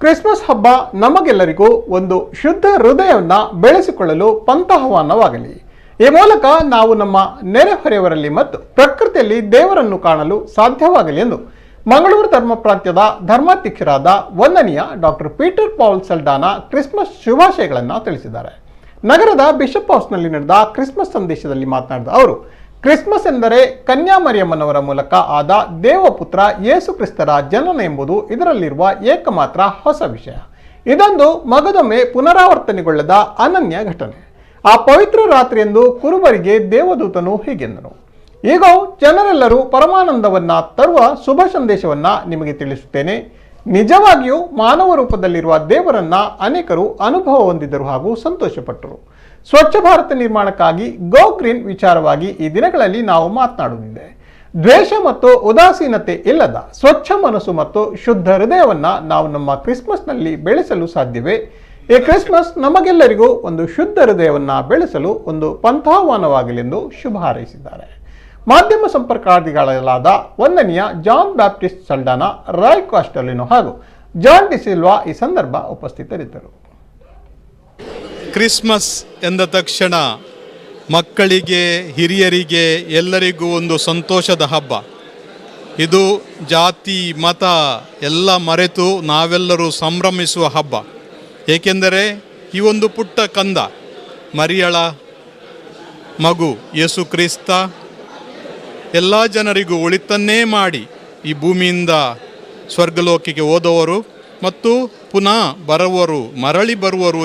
Christmas ಹಬ್ಬ ನಮಗೆಲ್ಲರಿಗೂ ಒಂದು ಶುದ್ಧ ಹೃದಯವನ್ನು ಬೆಳೆಸಿಕೊಳ್ಳಲು ಪಂಥಾಹ್ವಾನವಾಗಲಿ. ಈ ಮೂಲಕ ನಾವು ನಮ್ಮ ನೆರೆಹೊರೆಯವರಲ್ಲಿ ಮತ್ತು ಪ್ರಕೃತಿಯಲ್ಲಿ ದೇವರನ್ನು ಕಾಣಲು ಸಾಧ್ಯವಾಗಲಿ ಎಂದು ಮಂಗಳೂರು ಧರ್ಮ ಪ್ರಾಂತ್ಯದ ಧರ್ಮಾಧ್ಯಕ್ಷರಾದ ವಂದನೀಯ doctor Peter Pal Saldanha Christmas ಶುಭಾಶಯಗಳನ್ನು ತಿಳಿಸಿದ್ದಾರೆ. ನಗರದ ಬಿಷಪ್ ಹೌಸ್ನಲ್ಲಿ ನಡೆದ ಕ್ರಿಸ್ಮಸ್ ಸಂದೇಶದಲ್ಲಿ ಮಾತನಾಡಿದ ಅವರು, ಕ್ರಿಸ್ಮಸ್ ಎಂದರೆ ಕನ್ಯಾಮರಿಯಮ್ಮನವರ ಮೂಲಕ ಆದ ದೇವಪುತ್ರ ಯೇಸು ಕ್ರಿಸ್ತರ ಜನನ ಎಂಬುದು ಇದರಲ್ಲಿರುವ ಏಕಮಾತ್ರ ಹೊಸ ವಿಷಯ. ಇದೊಂದು ಮಗದೊಮ್ಮೆ ಪುನರಾವರ್ತನೆಗೊಳ್ಳದ ಅನನ್ಯ ಘಟನೆ. ಆ ಪವಿತ್ರ ರಾತ್ರಿಯಂದು ಕುರುಬರಿಗೆ ದೇವದೂತನು ಹೀಗೆಂದನು, ಈಗ ಜನರೆಲ್ಲರೂ ಪರಮಾನಂದವನ್ನ ತರುವ ಶುಭ ಸಂದೇಶವನ್ನ ನಿಮಗೆ ತಿಳಿಸುತ್ತೇನೆ. ನಿಜವಾಗಿಯೂ ಮಾನವ ರೂಪದಲ್ಲಿರುವ ದೇವರನ್ನ ಅನೇಕರು ಅನುಭವ ಹೊಂದಿದರು ಹಾಗೂ ಸಂತೋಷಪಟ್ಟರು. ಸ್ವಚ್ಛ ಭಾರತ ನಿರ್ಮಾಣಕ್ಕಾಗಿ ಗೋ ಗ್ರೀನ್ ವಿಚಾರವಾಗಿ ಈ ದಿನಗಳಲ್ಲಿ ನಾವು ಮಾತನಾಡುತ್ತಿದೆ. ದ್ವೇಷ ಮತ್ತು ಉದಾಸೀನತೆ ಇಲ್ಲದ ಸ್ವಚ್ಛ ಮನಸ್ಸು ಮತ್ತು ಶುದ್ಧ ಹೃದಯವನ್ನ ನಾವು ನಮ್ಮ ಕ್ರಿಸ್ಮಸ್ನಲ್ಲಿ ಬೆಳೆಸಲು ಸಾಧ್ಯವೇ? ಈ ಕ್ರಿಸ್ಮಸ್ ನಮಗೆಲ್ಲರಿಗೂ ಒಂದು ಶುದ್ಧ ಹೃದಯವನ್ನ ಬೆಳೆಸಲು ಒಂದು ಪಂಥಾಹ್ವಾನವಾಗಲೆಂದು ಶುಭ ಹಾರೈಸಿದ್ದಾರೆ. ಮಾಧ್ಯಮ ಸಂಪರ್ಕಾಧಿಕಾರಿಗಳಾದ ವಂದನೀಯ ಜಾನ್ ಬ್ಯಾಪ್ಟಿಸ್ಟ್ ಸಲ್ಡಾನಾ, ರಾಯ್ ಕಾಸ್ಟಲಿನೋ ಹಾಗೂ ಜಾನ್ ಡಿಸಿಲ್ವಾ ಈ ಸಂದರ್ಭ ಉಪಸ್ಥಿತರಿದ್ದರು. ಕ್ರಿಸ್ಮಸ್ ಎಂದ ತಕ್ಷಣ ಮಕ್ಕಳಿಗೆ, ಹಿರಿಯರಿಗೆ ಎಲ್ಲರಿಗೂ ಒಂದು ಸಂತೋಷದ ಹಬ್ಬ. ಇದು ಜಾತಿ ಮತ ಎಲ್ಲ ಮರೆತು ನಾವೆಲ್ಲರೂ ಸಂಭ್ರಮಿಸುವ ಹಬ್ಬ. ಏಕೆಂದರೆ ಈ ಒಂದು ಪುಟ್ಟ ಕಂದ ಮರಿಯಳ ಮಗು ಯೇಸು ಕ್ರಿಸ್ತ ಎಲ್ಲ ಜನರಿಗೂ ಒಳಿತನ್ನೇ ಮಾಡಿ ಈ ಭೂಮಿಯಿಂದ ಸ್ವರ್ಗಲೋಕಕ್ಕೆ ಹೋದವರು ಮತ್ತು ಪುನಃ ಬರುವರು, ಮರಳಿ ಬರುವರು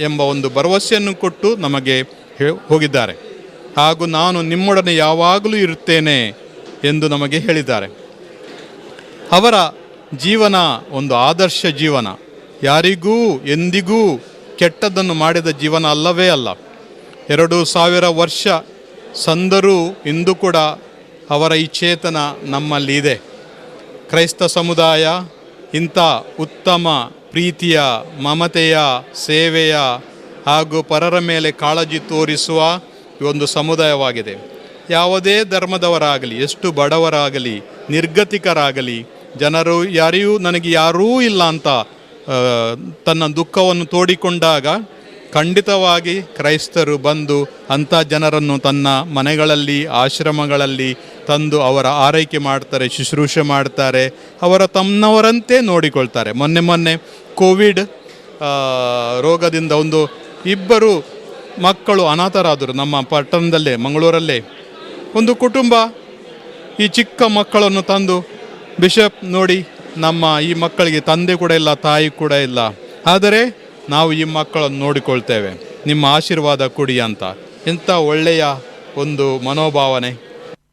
ಎಂಬ ಒಂದು ಭರವಸೆಯನ್ನು ಕೊಟ್ಟು ನಮಗೆ ಹೋಗಿದ್ದಾರೆ. ಹಾಗೂ ನಾನು ನಿಮ್ಮೊಡನೆ ಯಾವಾಗಲೂ ಇರುತ್ತೇನೆ ಎಂದು ನಮಗೆ ಹೇಳಿದ್ದಾರೆ. ಅವರ ಜೀವನ ಒಂದು ಆದರ್ಶ ಜೀವನ, ಯಾರಿಗೂ ಎಂದಿಗೂ ಕೆಟ್ಟದ್ದನ್ನು ಮಾಡಿದ ಜೀವನ ಅಲ್ಲವೇ ಅಲ್ಲ. 2000 ವರ್ಷ ಸಂದರೂ ಇಂದು ಕೂಡ ಅವರ ಈ ಚೇತನ ನಮ್ಮಲ್ಲಿ ಇದೆ. ಕ್ರೈಸ್ತ ಸಮುದಾಯ ಇಂಥ ಉತ್ತಮ ಪ್ರೀತಿಯ, ಮಮತೆಯ, ಸೇವೆಯ ಹಾಗೂ ಪರರ ಮೇಲೆ ಕಾಳಜಿ ತೋರಿಸುವ ಒಂದು ಸಮುದಾಯವಾಗಿದೆ. ಯಾವುದೇ ಧರ್ಮದವರಾಗಲಿ, ಎಷ್ಟು ಬಡವರಾಗಲಿ, ನಿರ್ಗತಿಕರಾಗಲಿ, ಜನರು ನನಗೆ ಯಾರೂ ಇಲ್ಲ ಅಂತ ತನ್ನ ದುಃಖವನ್ನು ತೋಡಿಕೊಂಡಾಗ ಖಂಡಿತವಾಗಿ ಕ್ರೈಸ್ತರು ಬಂದು ಅಂಥ ಜನರನ್ನು ತನ್ನ ಮನೆಗಳಲ್ಲಿ, ಆಶ್ರಮಗಳಲ್ಲಿ ತಂದು ಅವರ ಆರೈಕೆ ಮಾಡ್ತಾರೆ, ಶುಶ್ರೂಷೆ ಮಾಡ್ತಾರೆ, ಅವರ ತಮ್ಮವರಂತೆ ನೋಡಿಕೊಳ್ತಾರೆ. ಮೊನ್ನೆ ಕೋವಿಡ್ ರೋಗದಿಂದ 2 ಮಕ್ಕಳು ಅನಾಥರಾದರು. ನಮ್ಮ ಪಟ್ಟಣದಲ್ಲೇ, ಮಂಗಳೂರಲ್ಲೇ ಒಂದು ಕುಟುಂಬ ಈ ಚಿಕ್ಕ ಮಕ್ಕಳನ್ನು ತಂದು, ಬಿಷಪ್ ನೋಡಿ, ನಮ್ಮ ಈ ಮಕ್ಕಳಿಗೆ ತಂದೆ ಕೂಡ ಇಲ್ಲ, ತಾಯಿ ಕೂಡ ಇಲ್ಲ, ಆದರೆ ನಾವು ಈ ಮಕ್ಕಳನ್ನು ನೋಡಿಕೊಳ್ತೇವೆ, ನಿಮ್ಮ ಆಶೀರ್ವಾದ ಕೊಡಿ ಅಂತ. ಎಂಥ ಒಳ್ಳೆಯ ಒಂದು ಮನೋಭಾವನೆ.